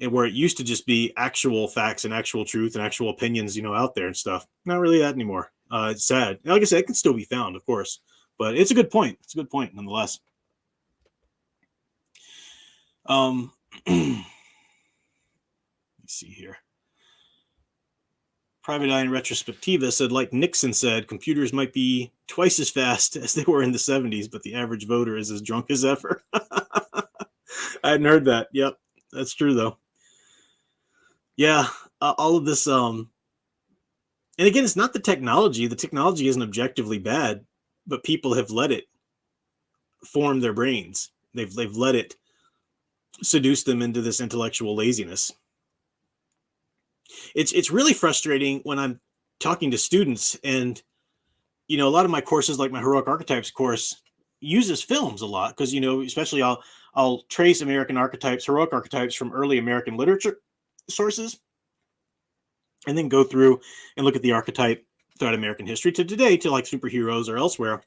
And where it used to just be actual facts and actual truth and actual opinions, out there and stuff. Not really that anymore. It's sad. Like I said, it can still be found, of course, but it's a good point. It's a good point nonetheless. Let me see here. Private Eye in Retrospectiva said, like Nixon said, computers might be twice as fast as they were in the 70s, but the average voter is as drunk as ever. I hadn't heard that. Yep, that's true, though. Yeah, all of this. And again, it's not the technology. The technology isn't objectively bad, but people have let it form their brains. They've let it seduce them into this intellectual laziness. It's really frustrating when I'm talking to students, and a lot of my courses, like my Heroic Archetypes course, uses films a lot because especially I'll trace American archetypes, heroic archetypes from early American literature sources, and then go through and look at the archetype throughout American history to today, to like superheroes or elsewhere,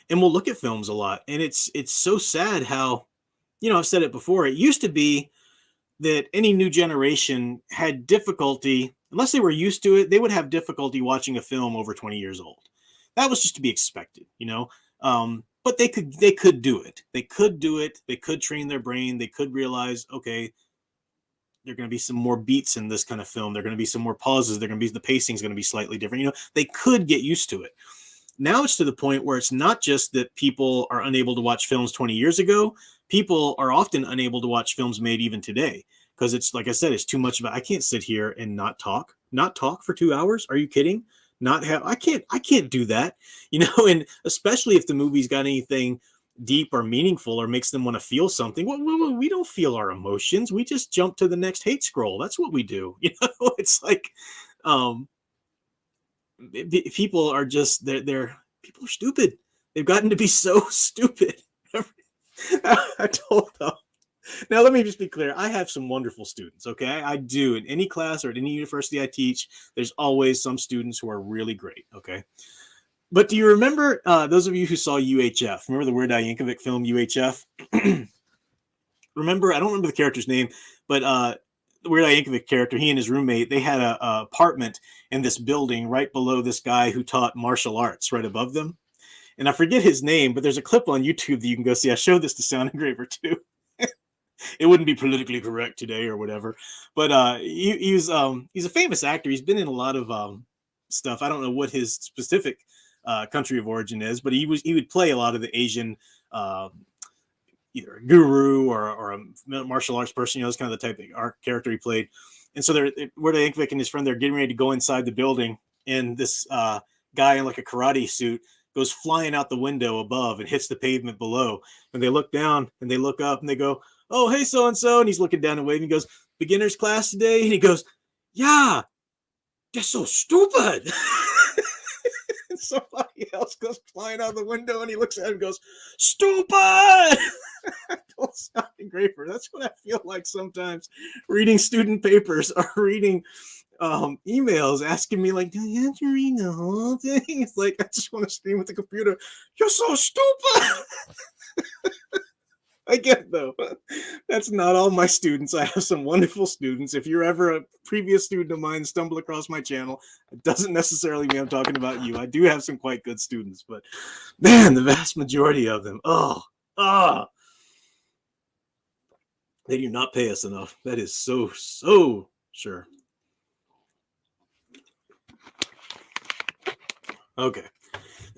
and we'll look at films a lot. And it's so sad how, I've said it before, it used to be that any new generation had difficulty, unless they were used to it, they would have difficulty watching a film over 20 years old. That was just to be expected, but they could do it. They could do it. They could train their brain. They could realize, okay, there are going to be some more beats in this kind of film. There are going to be some more pauses. The pacing is going to be slightly different. They could get used to it. Now it's to the point where it's not just that people are unable to watch films 20 years ago. People are often unable to watch films made even today because it's, like I said, it's too much about, I can't sit here and not talk for 2 hours. Are you kidding? I can't do that, and especially if the movie's got anything deep or meaningful or makes them want to feel something. Well, we don't feel our emotions. We just jump to the next hate scroll. That's what we do. It's like, people are just, people are stupid. They've gotten to be so stupid. I told them. Now, let me just be clear. I have some wonderful students, okay? I do. In any class or at any university I teach, there's always some students who are really great, okay? But do you remember, those of you who saw UHF, remember the Weird Al Yankovic film UHF? Remember, I don't remember the character's name, but the Weird Al Yankovic character, he and his roommate, they had a apartment in this building right below this guy who taught martial arts right above them. And I forget his name, but there's a clip on YouTube that you can go see. I showed this to Sound Engraver too. It wouldn't be politically correct today or whatever, but he's a famous actor. He's been in a lot of stuff. I don't know what his specific country of origin is, but he would play a lot of the Asian either a guru or a martial arts person. That's kind of the type of art character he played. And so Weird Al Yankovic and his friend, they're getting ready to go inside the building, and this guy in like a karate suit goes flying out the window above and hits the pavement below. And they look down and they look up and they go, "Oh, hey, so-and-so." And he's looking down and waving. He goes, "Beginner's class today?" And he goes, "Yeah, they're so stupid." And somebody else goes flying out the window and he looks at him and goes, "Stupid." I told Sound Engraver, that's what I feel like sometimes reading student papers or reading emails asking me like, "Do you have to read the whole thing?" It's like, I just want to scream at the computer, "You're so stupid." I get it, though. That's not all my students. I have some wonderful students. If you're ever a previous student of mine, stumble across my channel, it doesn't necessarily mean I'm talking about you. I do have some quite good students, but man, the vast majority of them, they do not pay us enough. That is so sure. Okay.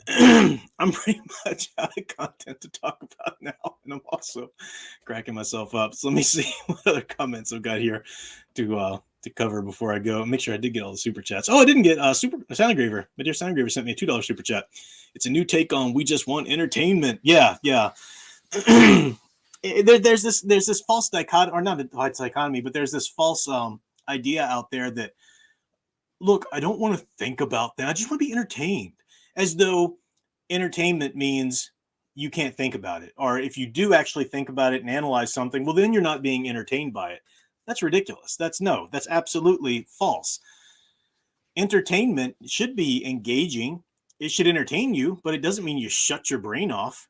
I'm pretty much out of content to talk about now, and I'm also cracking myself up. So let me see what other comments I've got here to cover before I go. Make sure I did get all the super chats. Oh, I didn't get Sound Engraver. My dear Sound Engraver sent me a $2 super chat. It's a new take on We Just Want Entertainment. Yeah. There's this false dichotomy, or not a dichotomy, but there's this false idea out there that, look, I don't want to think about that. I just want to be entertained. As though entertainment means you can't think about it. Or if you do actually think about it and analyze something, well, then you're not being entertained by it. That's ridiculous. That's absolutely false. Entertainment should be engaging. It should entertain you, but it doesn't mean you shut your brain off,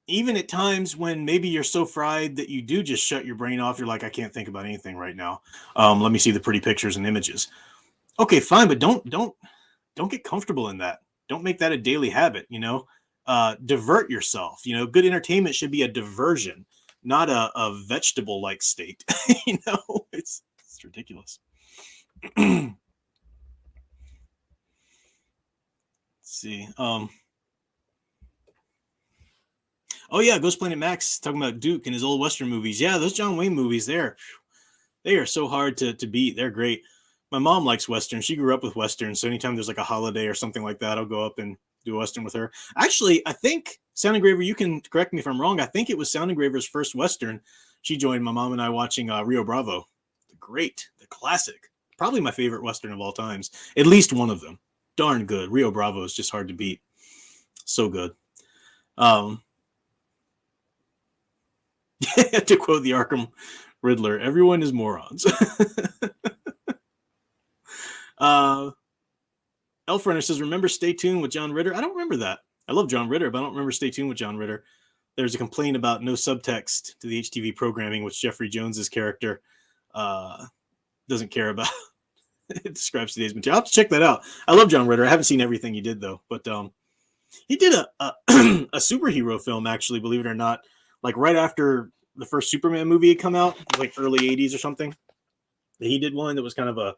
Even at times when maybe you're so fried that you do just shut your brain off, you're like, I can't think about anything right now. Let me see the pretty pictures and images. Okay, fine, but don't get comfortable in that. Don't make that a daily habit, divert yourself. Good entertainment should be a diversion, not a vegetable-like state. It's ridiculous. Let's see. Oh yeah, Ghost Planet Max talking about Duke and his old Western movies. Yeah, those John Wayne movies, they are so hard to beat. They're great. My mom likes Western. She grew up with Western. So anytime there's like a holiday or something like that, I'll go up and do a Western with her. Actually, I think Sound Engraver, you can correct me if I'm wrong. I think it was Sound Engraver's first Western. She joined my mom and I watching Rio Bravo. The classic. Probably my favorite Western of all times. At least one of them. Darn good. Rio Bravo is just hard to beat. So good. To quote the Arkham Riddler, everyone is morons. Elfrunner says, remember Stay Tuned with John Ritter? I don't remember that. I love John Ritter, but I don't remember Stay Tuned with John Ritter. There's a complaint about no subtext to the HTV programming, which Jeffrey Jones's character doesn't care about. It describes today's material. I'll have to check that out. I love John Ritter. I haven't seen everything he did, though. But he did a superhero film, actually, believe it or not, like right after the first Superman movie had come out, like early 80s or something. He did one that was kind of a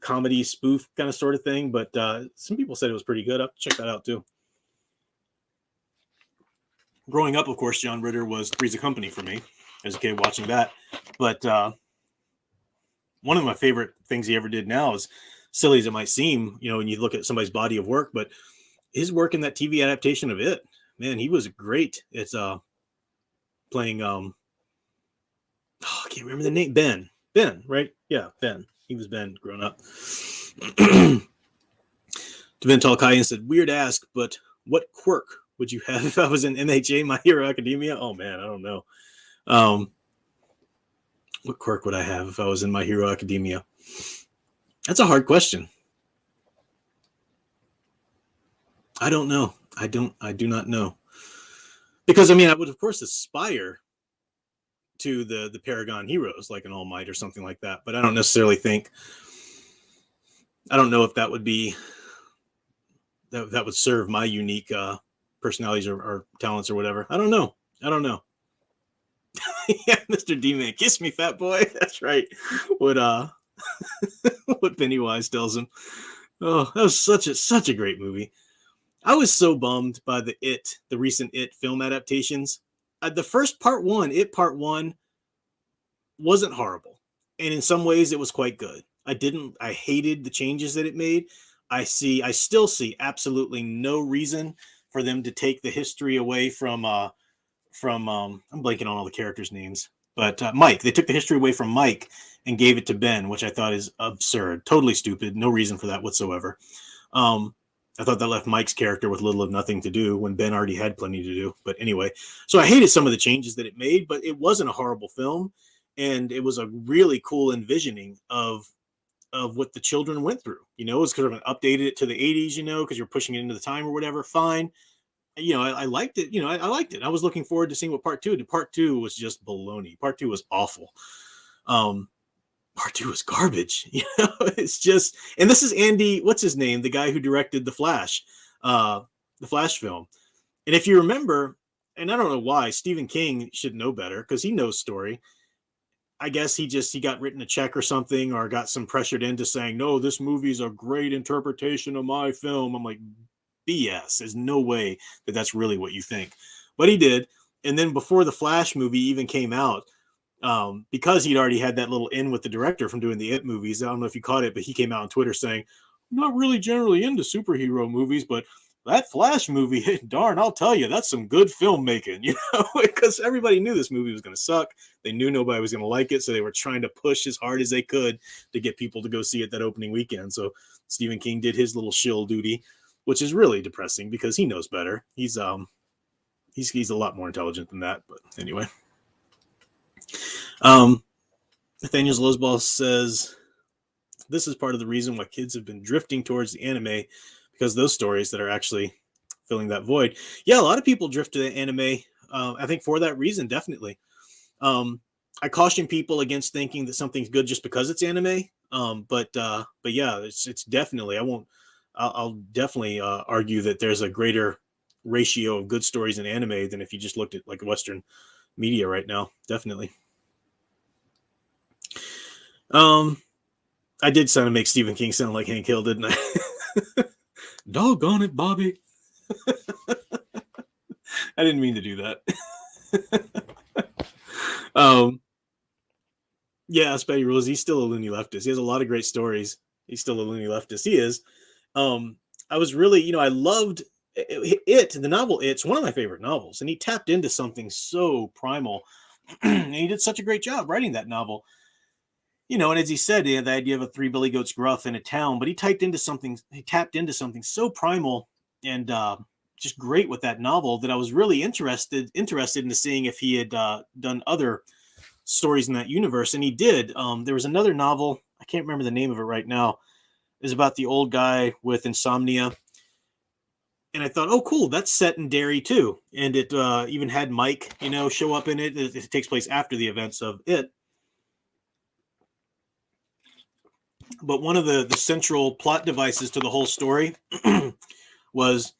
comedy spoof kind of sort of thing, but some people said it was pretty good. I'll check that out too. Growing up, of course, John Ritter was Three's a Company for me as a kid watching that. But one of my favorite things he ever did now, is silly as it might seem, when you look at somebody's body of work, but his work in that TV adaptation of It, man, he was great. It's playing I can't remember the name. Ben, right? Yeah, Ben. He was Ben growing up. Devin Talkayan said, weird ask, but what quirk would you have if I was in MHA, My Hero Academia? Oh man, I don't know. What quirk would I have if I was in My Hero Academia? That's a hard question. I don't know. I do not know. Because I would of course aspire to the Paragon heroes, like an All Might or something like that, but I don't necessarily think, I don't know if that would be, that would serve my unique personalities or talents or whatever. I don't know. Yeah, Mr. D-Man, kiss me, fat boy. That's right. What what Pennywise tells him. Oh, that was such a great movie. I was so bummed by the recent It film adaptations. The first part one wasn't horrible, and in some ways it was quite good. I hated the changes that it made. I still see absolutely no reason for them to take the history away from I'm blanking on all the characters' names, but Mike. They took the history away from Mike and gave it to Ben, which I thought is absurd, totally stupid. No reason for that whatsoever. I thought that left Mike's character with little of nothing to do when Ben already had plenty to do. But anyway, so I hated some of the changes that it made, but it wasn't a horrible film, and it was a really cool envisioning of what the children went through. It was kind of updated it to the 80s, because you're pushing it into the time or whatever. Fine. I liked it. I liked it. I was looking forward to seeing what part two did. Part two was just baloney. Part two was awful. Part two was garbage. It's just, and this is Andy, what's his name? The guy who directed the Flash film. And if you remember, and I don't know why, Stephen King should know better because he knows story. I guess he got written a check or something, or got some pressured into saying, no, this movie's a great interpretation of my film. I'm like, BS. There's no way that that's really what you think. But he did. And then before the Flash movie even came out, because he'd already had that little in with the director from doing the It movies, I don't know if you caught it, but he came out on Twitter saying, I'm not really generally into superhero movies, but that Flash movie, darn, I'll tell you, that's some good filmmaking, because everybody knew this movie was going to suck. They knew nobody was going to like it, so they were trying to push as hard as they could to get people to go see it that opening weekend. So Stephen King did his little shill duty, which is really depressing because he knows better. He's a lot more intelligent than that, but anyway. Nathaniel Losball says, this is part of the reason why kids have been drifting towards the anime, because those stories that are actually filling that void. Yeah, a lot of people drift to the anime. I think for that reason, definitely. I caution people against thinking that something's good just because it's anime. But yeah, it's definitely, I'll definitely argue that there's a greater ratio of good stories in anime than if you just looked at like Western media right now. Definitely. I did sound to make Stephen King sound like Hank Hill, didn't I? Doggone it, Bobby. I didn't mean to do that. Yeah, Spatty Rules, he's still a loony leftist. He has a lot of great stories. He's still a loony leftist. He is. I was really, I loved it. The novel, it's one of my favorite novels. And he tapped into something so primal. And he did such a great job writing that novel. And as he said, he had the idea of a three billy goats gruff in a town, but he tapped into something so primal and just great with that novel that I was really interested into seeing if he had done other stories in that universe. And he did. There was another novel, I can't remember the name of it right now. It's about the old guy with insomnia. And I thought, oh, cool, that's set in Derry too. And it even had Mike, show up in it. It takes place after the events of It. But one of the central plot devices to the whole story was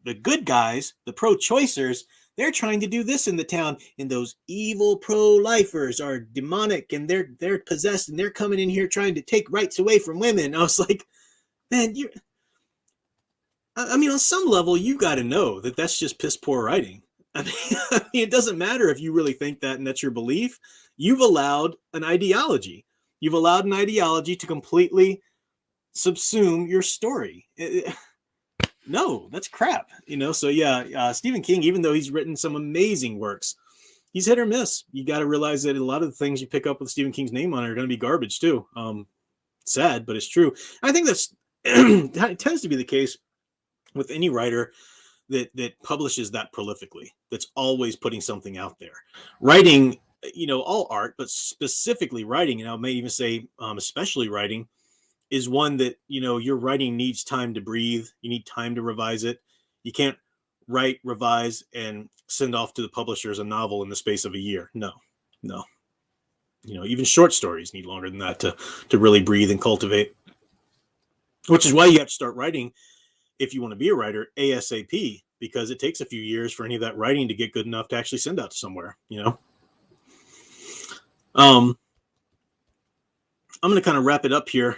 the good guys, the pro-choicers, they're trying to do this in the town, and those evil pro-lifers are demonic, and they're possessed, and they're coming in here trying to take rights away from women. I was like, man, I mean, on some level, you got to know that that's just piss poor writing. I mean, it doesn't matter if you really think that and that's your belief. You've allowed an ideology. You've allowed an ideology to completely subsume your story. No, that's crap. So yeah, Stephen King, even though he's written some amazing works, he's hit or miss. You got to realize that a lot of the things you pick up with Stephen King's name on it are going to be garbage too. Sad, but it's true. I think that tends to be the case with any writer that publishes that prolifically, that's always putting something out there. Writing, all art, but specifically writing, and I may even say especially writing, is one that, your writing needs time to breathe. You need time to revise it. You can't write, revise, and send off to the publishers a novel in the space of a year. No. Even short stories need longer than that to really breathe and cultivate, which is why you have to start writing if you want to be a writer ASAP, because it takes a few years for any of that writing to get good enough to actually send out to somewhere, I'm going to kind of wrap it up here.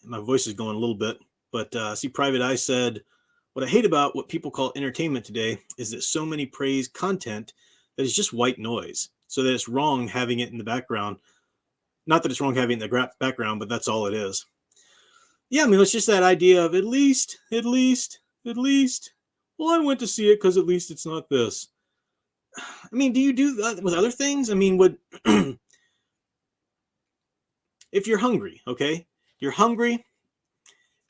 My voice is going a little bit, but see, Private Eye said, what I hate about what people call entertainment today is that so many praise content that is just white noise, so that it's wrong having it in the background. Not that it's wrong having it in the background, but that's all it is. Yeah, I mean, it's just that idea of at least. Well, I went to see it because at least it's not this. I mean, do you do that with other things? I mean, if you're hungry, okay? You're hungry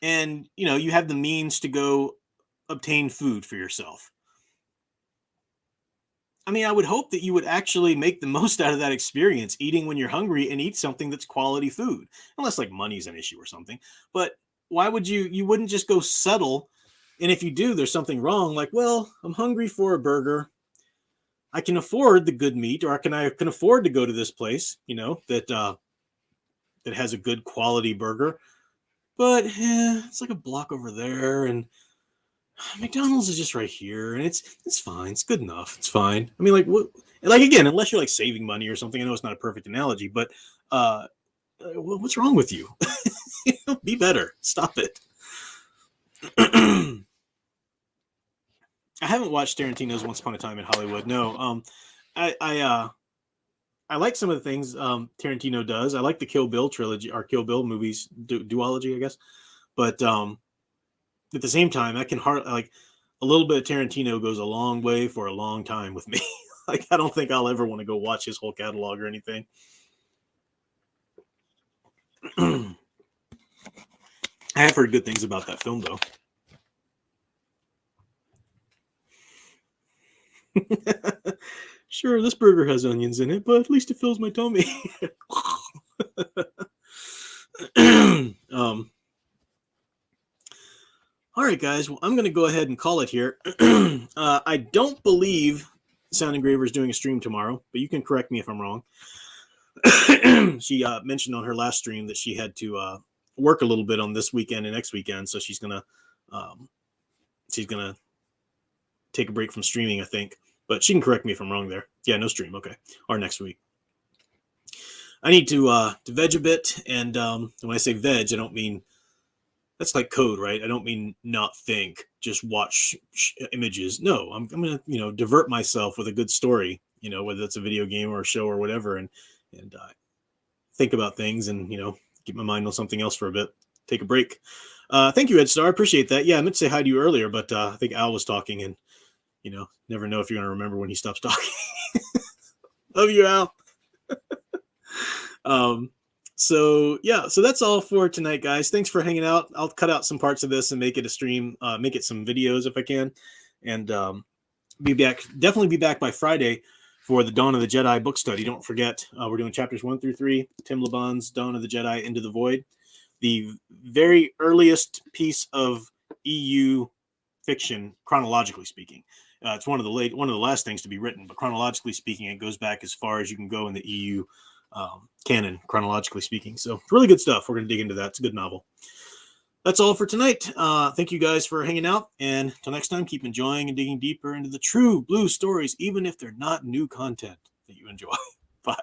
and, you have the means to go obtain food for yourself. I mean, I would hope that you would actually make the most out of that experience, eating when you're hungry, and eat something that's quality food, unless like money's an issue or something. But why would you wouldn't just go settle? And if you do, there's something wrong. Like, well, I'm hungry for a burger. I can afford the good meat, or I can afford to go to this place, that has a good quality burger. But it's like a block over there, and McDonald's is just right here, and it's fine. It's good enough. It's fine. I mean, again, unless you're like saving money or something. I know it's not a perfect analogy, but what's wrong with you? Be better. Stop it. I haven't watched Tarantino's Once Upon a Time in Hollywood. No. I like some of the things Tarantino does. I like the Kill Bill trilogy, or Kill Bill movies, duology, I guess. But at the same time, I can hardly a little bit of Tarantino goes a long way for a long time with me. Like, I don't think I'll ever want to go watch his whole catalog or anything. I have heard good things about that film, though. Sure, this burger has onions in it, but at least it fills my tummy. All right, guys. Well, I'm going to go ahead and call it here. I don't believe Sound Engraver is doing a stream tomorrow, but you can correct me if I'm wrong. She mentioned on her last stream that she had to work a little bit on this weekend and next weekend, so she's gonna take a break from streaming, I think. But she can correct me if I'm wrong there. Yeah, no stream. Okay, or next week. I need to veg a bit, and when I say veg, I don't mean that's like code, right? I don't mean not think, just watch images. No, I'm gonna divert myself with a good story, whether it's a video game or a show or whatever, and think about things and keep my mind on something else for a bit. Take a break. Thank you, Ed Star. I appreciate that. Yeah, I meant to say hi to you earlier, but I think Al was talking, and never know if you're gonna remember when he stops talking. Love you, Al. So that's all for tonight, guys. Thanks for hanging out. I'll cut out some parts of this and make it a stream, make it some videos if I can, and definitely be back by Friday for the Dawn of the Jedi book study. Don't forget, we're doing chapters 1 through 3, Tim LeBon's Dawn of the Jedi Into the Void, the very earliest piece of EU fiction, chronologically speaking. It's one of the last things to be written, but chronologically speaking, it goes back as far as you can go in the EU canon, chronologically speaking. So it's really good stuff. We're going to dig into that. It's a good novel. That's all for tonight. Thank you guys for hanging out. And until next time, keep enjoying and digging deeper into the true blue stories, even if they're not new content that you enjoy. Bye.